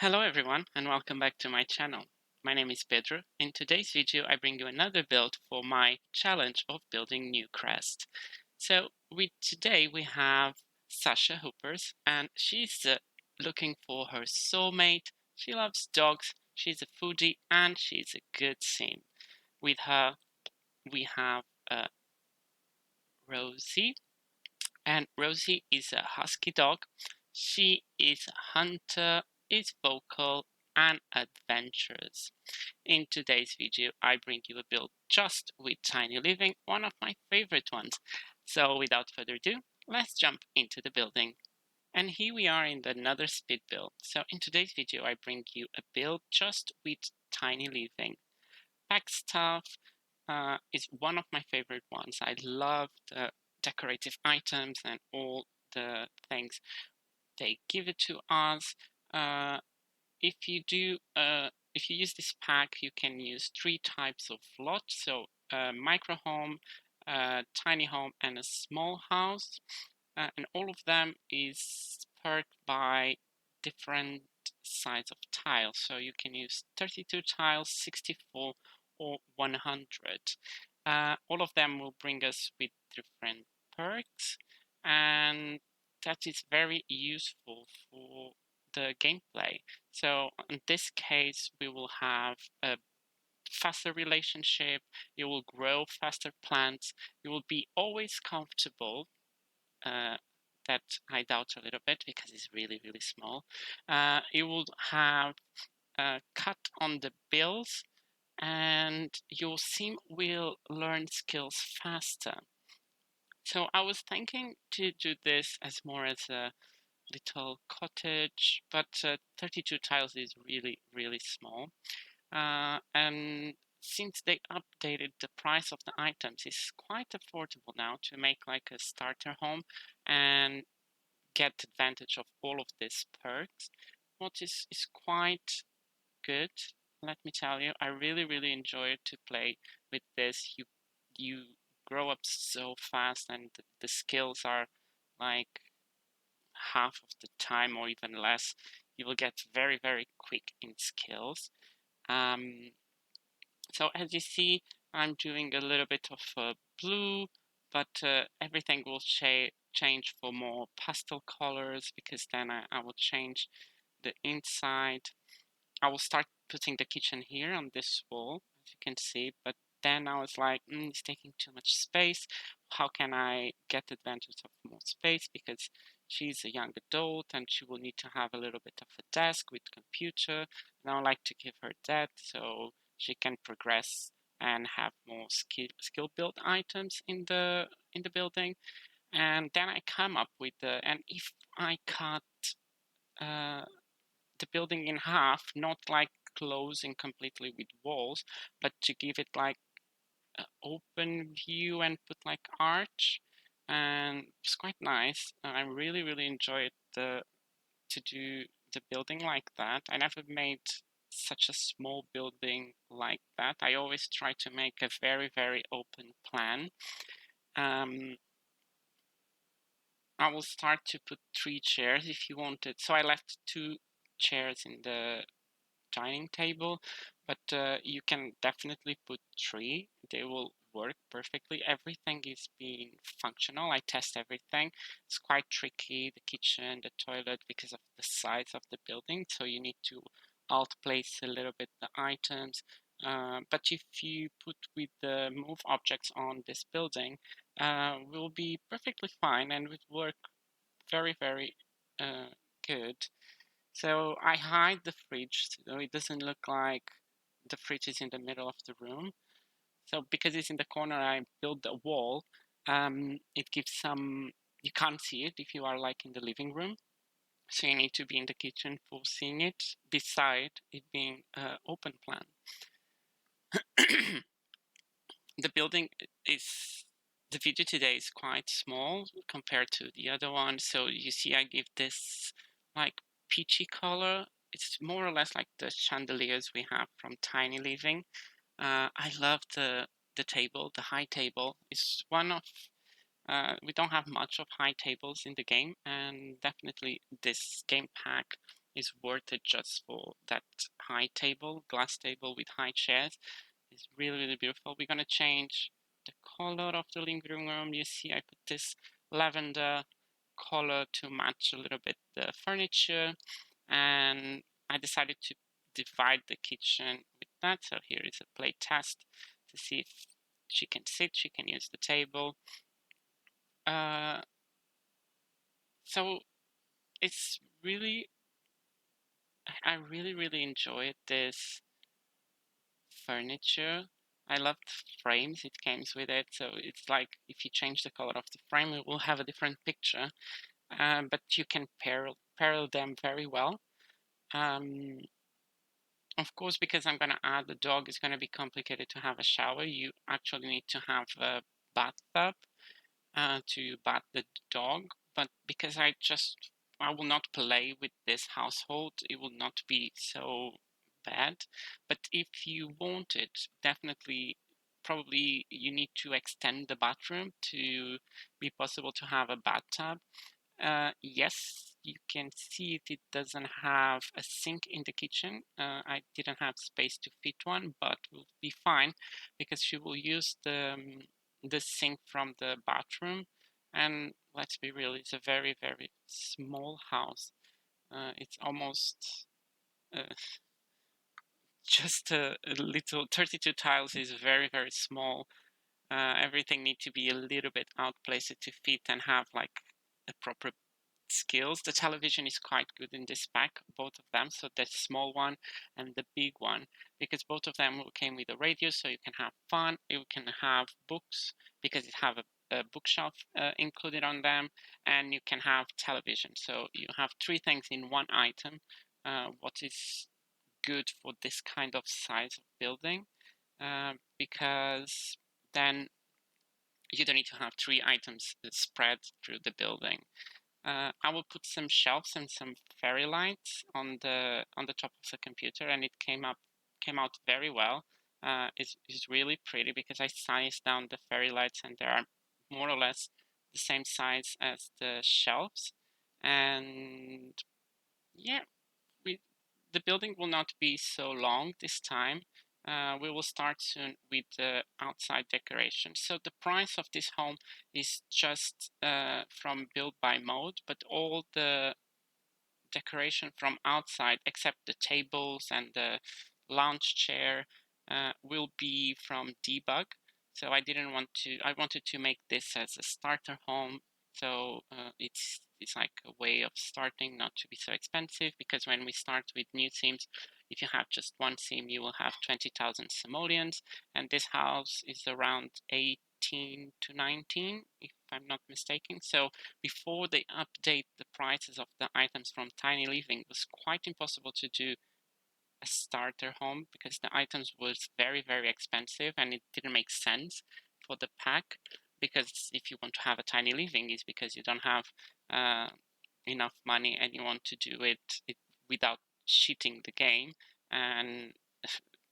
Hello everyone and welcome back to my channel. My name is Pedro. In today's video I bring you another build for my challenge of building Newcrest. So today we have Sasha Hoopers and she's looking for her soulmate. She loves dogs, she's a foodie and she's a good sim. With her we have Rosie, and Rosie is a husky dog. She is a hunter, is vocal, and adventurous. In today's video, I bring you a build just with tiny living, one of my favorite ones. So without further ado, let's jump into the building. And here we are in another speed build. So in today's video, I bring you a build just with tiny living. Pack stuff is one of my favorite ones. I love the decorative items and all the things they give it to us. If you use this pack, you can use 3 types of lots. So micro home, tiny home, and a small house. And all of them is perked by different size of tiles. So you can use 32 tiles, 64, or 100. All of them will bring us with different perks, and that is very useful for the gameplay. So in this case, we will have a faster relationship, you will grow faster plants, you will be always comfortable. That I doubt a little bit because it's really, really small. You will have a cut on the bills, and your sim will learn skills faster. So I was thinking to do this as more as a little cottage, but 32 tiles is really, really small. And since they updated the price of the items, it's quite affordable now to make like a starter home and get advantage of all of these perks, which is quite good. Let me tell you, I really, really enjoy to play with this. You grow up so fast, and the skills are like half of the time or even less. You will get very, very quick in skills. So as you see, I'm doing a little bit of blue, but everything will change for more pastel colors, because then I will change the inside. I will start putting the kitchen here on this wall, as you can see, but then I was like, it's taking too much space. How can I get advantage of more space? Because she's a young adult and she will need to have a little bit of a desk with computer. And I would like to give her that so she can progress and have more skill build items in the building. And then I come up with and if I cut uh, the building in half, not like closing completely with walls, but to give it like an open view and put like arch, and it's quite nice. I really, really enjoyed to do the building like that. I never made such a small building like that. I always try to make a very, very open plan. Um, I will start to put 3 chairs if you wanted. So I left 2 chairs in the dining table, but you can definitely put 3. They will work perfectly. Everything is being functional. I test everything. It's quite tricky, the kitchen, the toilet, because of the size of the building, so you need to alt place a little bit the items. But if you put with the move objects on this building, will be perfectly fine and will work very, very good. So I hide the fridge so it doesn't look like the fridge is in the middle of the room. So because it's in the corner, I built a wall. It gives some, you can't see it if you are like in the living room. So you need to be in the kitchen for seeing it, beside it being open plan. The building is, the video today is quite small compared to the other one. So you see I give this like peachy color. It's more or less like the chandeliers we have from Tiny Living. I love the table, the high table. It's one of, we don't have much of high tables in the game, and definitely this game pack is worth it just for that high table, glass table with high chairs. It's really, really beautiful. We're gonna change the color of the living room. You see, I put this lavender color to match a little bit the furniture, and I decided to divide the kitchen with that. So here is a play test to see if she can sit, she can use the table. So it's really, I really, really enjoyed this furniture. I love the frames it comes with it. So it's like if you change the color of the frame, it will have a different picture. But you can pair them very well. Of course, because I'm going to add the dog, it's going to be complicated to have a shower. You actually need to have a bathtub to bath the dog. But because I will not play with this household, it will not be so bad. But if you want it, definitely, probably you need to extend the bathroom to be possible to have a bathtub. Yes, you can see it. It doesn't have a sink in the kitchen. I didn't have space to fit one, but will be fine because she will use the sink from the bathroom. And let's be real, it's a very, very small house. It's almost uh, just a little, 32 tiles is very, very small. Everything needs to be a little bit outplaced to fit and have like a proper skills. The television is quite good in this pack, both of them. So the small one and the big one, because both of them came with a radio, so you can have fun. You can have books because it have a bookshelf included on them, and you can have television. So you have three things in one item. What is good for this kind of size of building, because then you don't need to have three items spread through the building. I will put some shelves and some fairy lights on the top of the computer, and it came out very well. It's really pretty because I sized down the fairy lights, and they are more or less the same size as the shelves. And yeah, the building will not be so long this time. We will start soon with the outside decoration. So the price of this home is just from build by mode, but all the decoration from outside, except the tables and the lounge chair, will be from debug. So I wanted to make this as a starter home. So it's like a way of starting, not to be so expensive, because when we start with new themes, if you have just one theme, you will have 20,000 simoleons, and this house is around 18 to 19, if I'm not mistaken. So before they update the prices of the items from Tiny Living, it was quite impossible to do a starter home because the items was very, very expensive, and it didn't make sense for the pack. Because if you want to have a tiny living, is because you don't have enough money and you want to do it without cheating the game and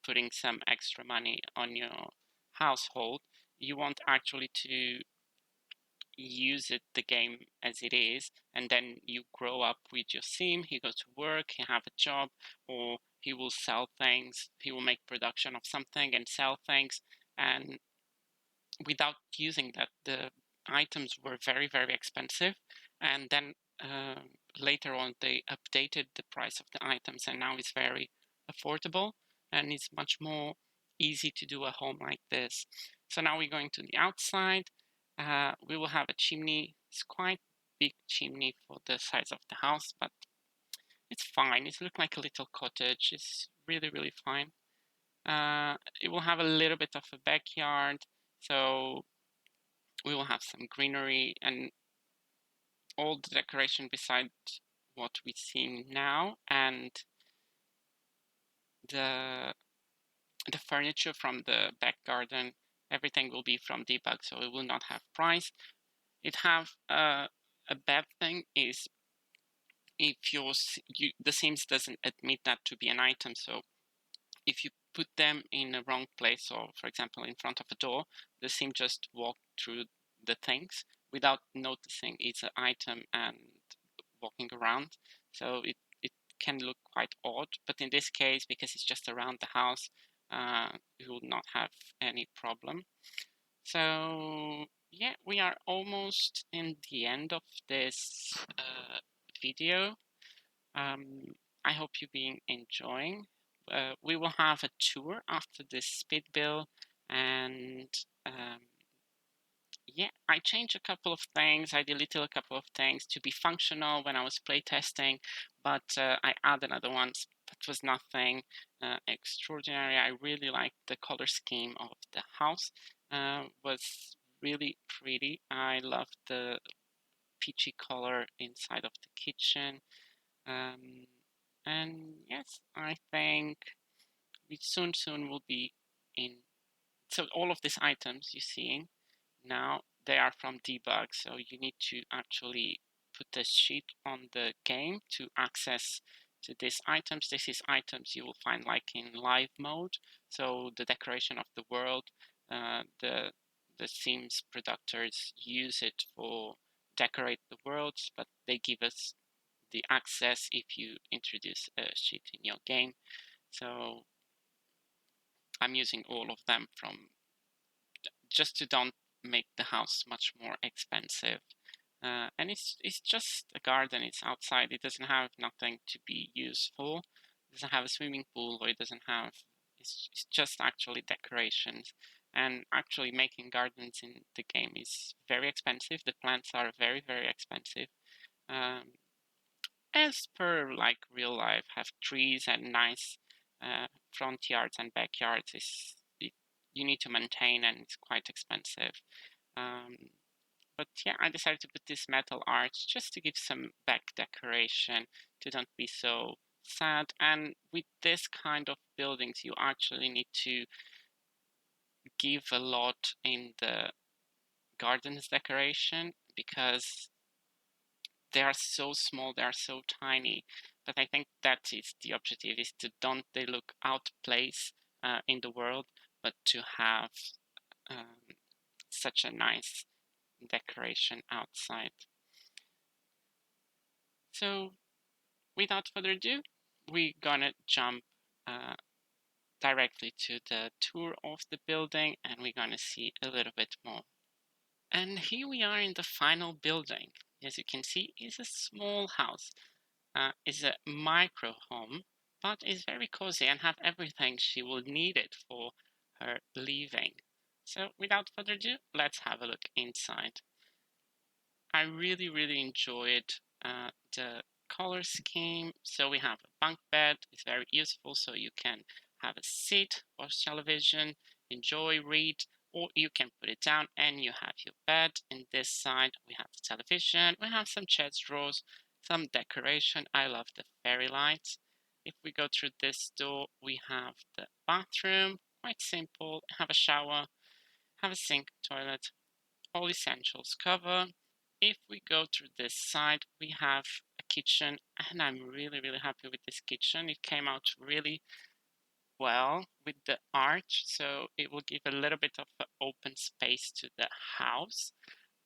putting some extra money on your household. You want actually to use the game as it is, and then you grow up with your sim. He goes to work, he have a job, or he will sell things. He will make production of something and sell things, and without using that, the items were very, very expensive. And then uh, later on, they updated the price of the items, and now it's very affordable, and it's much more easy to do a home like this. So now we're going to the outside. We will have a chimney. It's quite big chimney for the size of the house, but it's fine. It looks like a little cottage. It's really, really fine. It will have a little bit of a backyard, so we will have some greenery and all the decoration beside what we see now, and the furniture from the back garden. Everything will be from debug, so it will not have price. It have a bad thing is if the Sims doesn't admit that to be an item. So if you put them in a wrong place, or for example in front of a door, the Sim just walk through the things without noticing it's an item and walking around. So it can look quite odd, but in this case, because it's just around the house, you will not have any problem. So yeah, we are almost in the end of this video. I hope you've been enjoying. We will have a tour after this speed build, and yeah, I changed a couple of things. I deleted a couple of things to be functional when I was playtesting, but I added other ones. That was nothing extraordinary. I really liked the color scheme of the house. Was really pretty. I loved the peachy color inside of the kitchen. And yes, I think we soon will be in. So all of these items you're seeing now, they are from debug, so you need to actually put a sheet on the game to access to these items. This is items you will find like in live mode. So the decoration of the world, the Sims producers use it for decorate the worlds, but they give us the access if you introduce a sheet in your game. So I'm using all of them from just to don't make the house much more expensive. And it's just a garden. It's outside. It doesn't have nothing to be useful. It doesn't have a swimming pool, or it doesn't have. It's just actually decorations. And actually, making gardens in the game is very expensive. The plants are very expensive. As per like real life, have trees and nice front yards and backyards. You need to maintain, and it's quite expensive. But yeah, I decided to put this metal arch just to give some back decoration to don't be so sad. And with this kind of buildings, you actually need to give a lot in the gardens decoration because they are so small, they are so tiny. But I think that is the objective: is to don't they look out of place in the world, but to have such a nice decoration outside. So without further ado, we're gonna jump directly to the tour of the building, and we're gonna see a little bit more. And here we are in the final building. As you can see, it's a small house. It's a micro home, but it's very cozy and have everything she will need it for her living. So without further ado, let's have a look inside. I really enjoyed the color scheme. So we have a bunk bed. It's very useful, so you can have a seat, watch television, enjoy, read, or you can put it down and you have your bed. In this side, we have the television. We have some chest drawers, some decoration. I love the fairy lights. If we go through this door, we have the bathroom. Quite simple. Have a shower, have a sink, toilet, all essentials cover. If we go through this side, we have a kitchen, and I'm really happy with this kitchen. It came out really well with the arch, so it will give a little bit of an open space to the house.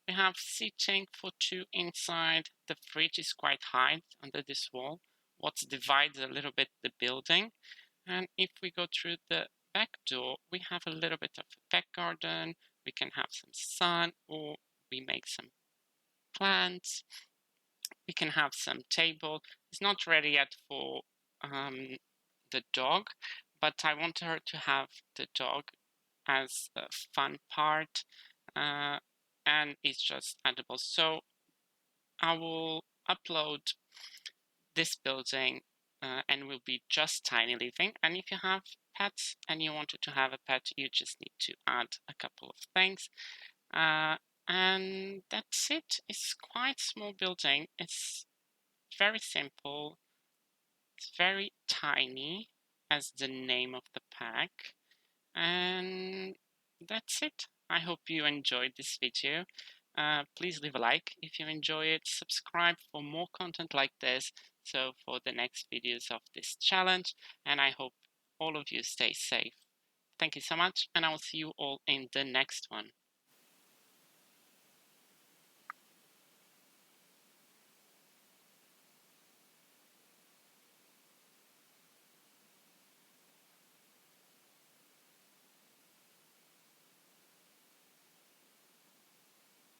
We have seating for two inside. The fridge is quite high under this wall, what divides a little bit the building. And if we go through the back door, we have a little bit of a back garden. We can have some sun, or we make some plants. We can have some table. It's not ready yet for the dog, but I want her to have the dog as a fun part, and it's just edible. So I will upload this building and will be just tiny living. And if you have pets and you wanted to have a pet, you just need to add a couple of things. And that's it. It's quite small building. It's very simple. It's very tiny, as the name of the pack. And that's it. I hope you enjoyed this video. Please leave a like if you enjoy it. Subscribe for more content like this. So for the next videos of this challenge. And I hope all of you stay safe. Thank you so much, and I will see you all in the next one.